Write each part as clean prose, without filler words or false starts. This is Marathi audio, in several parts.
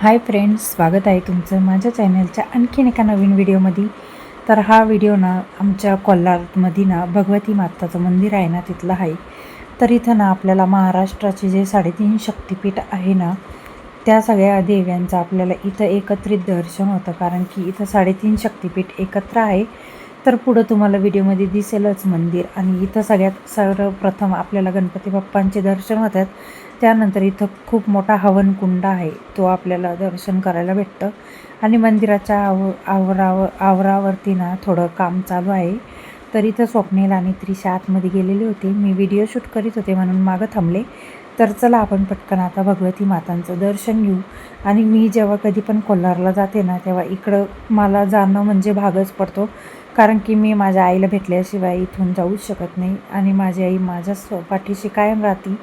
हाय फ्रेंड्स, स्वागत आहे तुमचं माझ्या चॅनलच्या आणखीन एका नवीन व्हिडिओमध्ये. तर हा व्हिडिओ ना आमच्या कोल्हारमध्ये ना भगवती माताचं मंदिर आहे ना तिथलं आहे. तर इथं ना आपल्याला महाराष्ट्राचे जे 3.5 शक्तिपीठ आहे ना त्या सगळ्या देव्यांचं आपल्याला इथं एकत्रित दर्शन होतं, कारण की इथं 3.5 शक्तिपीठ एकत्र आहे. तर पुढं तुम्हाला व्हिडिओमध्ये दिसेलच मंदिर. आणि इथं सगळ्यात सर्वप्रथम आपल्याला गणपती बाप्पांचे दर्शन होतात. त्यानंतर इथं खूप मोठा हवनकुंड आहे, तो आपल्याला दर्शन करायला भेटतं. आणि मंदिराच्या आवरावरती ना थोडं काम चालू आहे. तर इथं स्वप्नील आणि त्रिशा आतमध्ये गेलेले होते. मी व्हिडिओ शूट करीत होते म्हणून मागं थांबले. तर चला आपण पटकन आता भगवती मातांचं दर्शन घेऊ. आणि मी जेव्हा कधी पण कोल्हारला जाते ना तेव्हा इकडं मला जाणं म्हणजे भागच पडतो, कारण की मी माझ्या आईला भेटल्याशिवाय इथून जाऊच शकत नाही. आणि माझी आई माझ्या पाठीशी कायम राहते.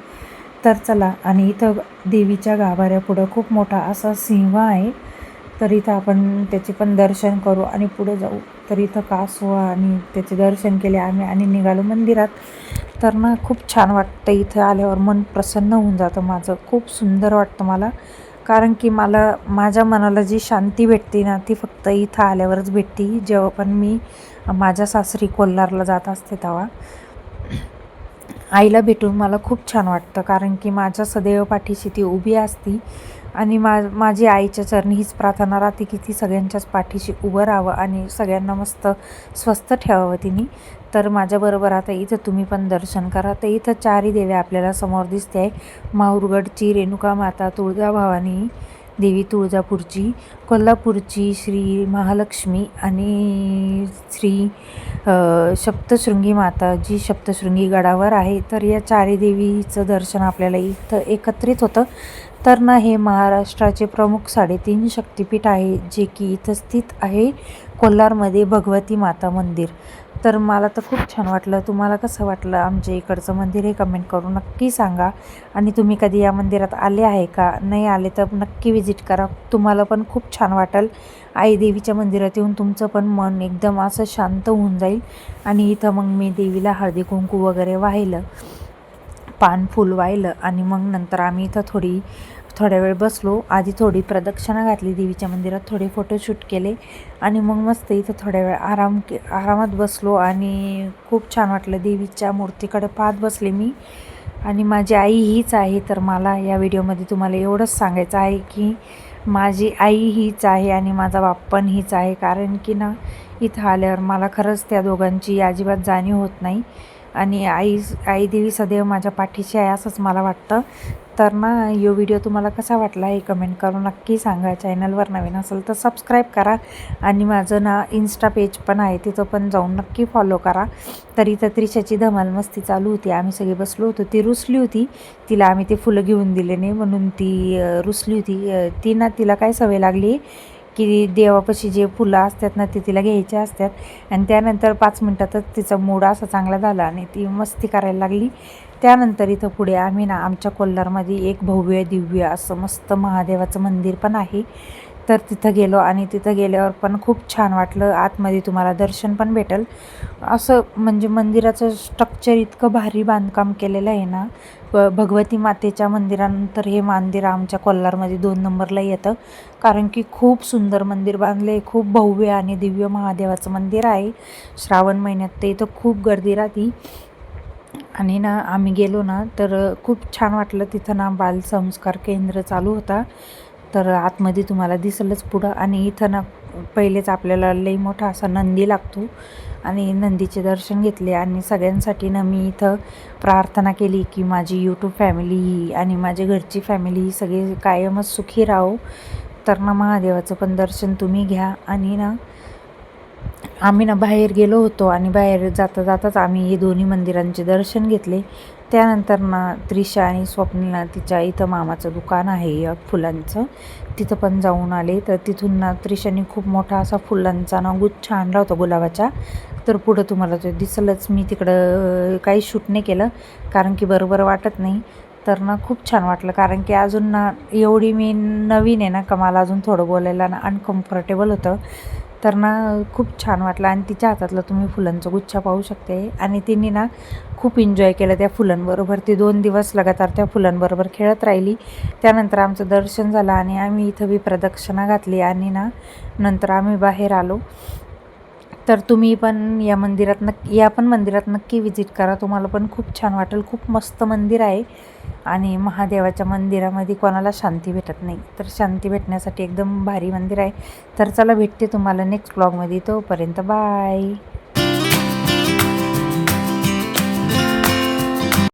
तर चला, आणि इथं देवीच्या गाभाऱ्यापुढं खूप मोठा असा सिंह आहे. तर इथं आपण त्याचे पण दर्शन करू आणि पुढे जाऊ. तर इथं कासव आणि त्याचे दर्शन केले आम्ही आणि निघालो मंदिरात. तर ना खूप छान वाटतं इथं आल्यावर, मन प्रसन्न होऊन जातं माझं. खूप सुंदर वाटतं मला, कारण की मला माझ्या मनाला जी शांती भेटते ना ती फक्त इथं आल्यावरच भेटते. जेव्हा पण मी माझ्या सासरी कोल्हारला जात असते तेव्हा आईला भेटून मला खूप छान वाटतं, कारण की माझ्या सदैव पाठीशी ती उभी असती. आणि माझी आईच्या चरणी हीच प्रार्थना राहते की ती सगळ्यांच्याच पाठीशी उभं राहावं आणि सगळ्यांना मस्त स्वस्थ ठेवावं तिने. तर माझ्याबरोबर आता इथं तुम्ही पण दर्शन करा. तर इथं 4 देव्या आपल्याला समोर दिसते आहे. माहूरगडची रेणुका माता, तुळजाभवानी देवी तुळजापूरची, कोल्हापूरची श्री महालक्ष्मी आणि श्री सप्तशृंगी माता जी सप्तशृंगी गडावर आहे. तर या 4 देवीचं दर्शन आपल्याला इथं एकत्रित होतं. तर ना हे महाराष्ट्राचे प्रमुख 3.5 शक्तिपीठ आहे, जे की इथं स्थित आहे कोल्हारमध्ये भगवती माता मंदिर. तर मला तर खूप छान वाटलं. तुम्हाला कसं वाटलं आमच्या इकडचं मंदिर हे कमेंट करून नक्की सांगा. आणि तुम्ही कधी या मंदिरात आले आहे का? नाही आले तर नक्की विजिट करा, तुम्हाला पण खूप छान वाटेल. आई देवीच्या मंदिरात येऊन तुमचं पण मन एकदम असं शांत होऊन जाईल. आणि इथं मग मी देवीला हळदी कुंकू वगैरे वाहिलं, पान फूल वाहिलं. आणि मग नंतर आम्ही इथं थोड्या वेळ बसलो. आधी थोडी प्रदक्षिणा घातली देवीच्या मंदिरात, थोडे फोटोशूट केले आणि मग मस्त इथं थोड्या वेळ आरामात बसलो. आणि खूप छान वाटलं. देवीच्या मूर्तीकडे पाहत बसले मी. आणि माझी आई हीच आहे. तर मला या व्हिडिओमध्ये तुम्हाला एवढंच सांगायचं आहे की माझी आई हीच आहे आणि माझा बाप पण हीच आहे, कारण की ना इथं आल्यावर मला खरंच त्या दोघांची अजिबात जाणीव होत नाही. आणि आई देवी सदैव माझ्या पाठीशी आहे असंच मला वाटतं. तर ना यो व्हिडिओ तुम्हाला कसा वाटला हे कमेंट करून नक्की सांगा. चॅनलवर नवीन असेल तर सबस्क्राईब करा. आणि माझं ना इन्स्टा पेज पण आहे, तिथं पण जाऊन नक्की फॉलो करा. तर इथं त्रिशाची धमाल मस्ती चालू होती. आम्ही सगळे बसलो होतो. ती रुसली होती, तिला आम्ही ते फुलं घेऊन दिले नाही म्हणून ती रुसली होती. तिला काय सवय लागली की देवापाशी जे फुलं असतात ना ते तिला घ्यायचे असतात. आणि त्यानंतर 5 मिनटातच तिचा मूड असा चांगला झाला आणि ती मस्ती करायला लागली. त्यानंतर इथं पुढे आम्ही ना आमच्या कोल्हारमध्ये एक भव्य दिव्य असं मस्त महादेवाचं मंदिर पण आहे. तर तिथं गेलो आणि तिथं गेल्यावर पण खूप छान वाटलं. आतमध्ये तुम्हाला दर्शन पण भेटेल. असं म्हणजे मंदिराचं स्ट्रक्चर इतकं भारी बांधकाम केलेलं आहे ना. भगवती मातेच्या मंदिरानंतर हे मंदिर आमच्या कोल्हारमध्ये 2 नंबरला येतं, कारण की खूप सुंदर मंदिर बांधले. खूप भव्य आणि दिव्य महादेवाचं मंदिर आहे. श्रावण महिन्यात ते इथं खूप गर्दी राहते. आणि ना आम्ही गेलो ना तर खूप छान वाटलं. तिथं ना बालसंस्कार केंद्र चालू होता. तर आतमध्ये तुम्हाला दिसेलच पुढं. आणि इथं ना पहिलेच आपल्याला लई मोठा असा नंदी लागतो आणि नंदीचे दर्शन घेतले. आणि सगळ्यांसाठी ना मी इथं प्रार्थना केली की माझी यूट्यूब फॅमिली ही आणि माझ्या घरची फॅमिली ही सगळी कायमच सुखी राहो. तर ना महादेवाचं पण दर्शन तुम्ही घ्या. आणि ना आम्ही ना बाहेर गेलो होतो आणि बाहेर जाताच आम्ही हे दोन्ही मंदिरांचे दर्शन घेतले. त्यानंतर ना त्रिशा आणि स्वप्नीलला तिच्या इथं मामाचं दुकान आहे फुलांचं, तिथं पण जाऊन आले. तर तिथून ना त्रिशाने खूप मोठा असा फुलांचा ना गुच्छ आणला होता गुलाबाचा. तर पुढं तुम्हाला तो दिसलंच. मी तिकडं काही शूट नाही केलं, कारण की बरोबर वाटत नाही. तर ना खूप छान वाटलं, कारण की अजून ना एवढी मी नवीन आहे ना का मला अजून थोडं बोलायला ना अनकम्फर्टेबल होतं. तर ना खूप छान वाटलं आणि तिच्या हातातलं तुम्ही फुलांचं गुच्छा पाहू शकते आणि तिने ना खूप एन्जॉय केलं त्या फुलांबरोबर. ती 2 दिवस लगातार त्या फुलांबरोबर खेळत राहिली. त्यानंतर आमचं दर्शन झालं आणि आम्ही इथं प्रदक्षिणा घातली आणि ना नंतर आम्ही बाहेर आलो. तर तुम्ही पण या मंदिरात नक्की विजिट करा. तुम्हाला पण खूप छान वाटेल. खूप मस्त मंदिर आहे आणि महादेवाच्या मंदिरामध्ये कोणाला शांती भेटत नाही, तर शांती भेटण्यासाठी एकदम भारी मंदिर आहे. तर चला भेटते तुम्हाला नेक्स्ट ब्लॉगमध्ये. तोपर्यंत बाय.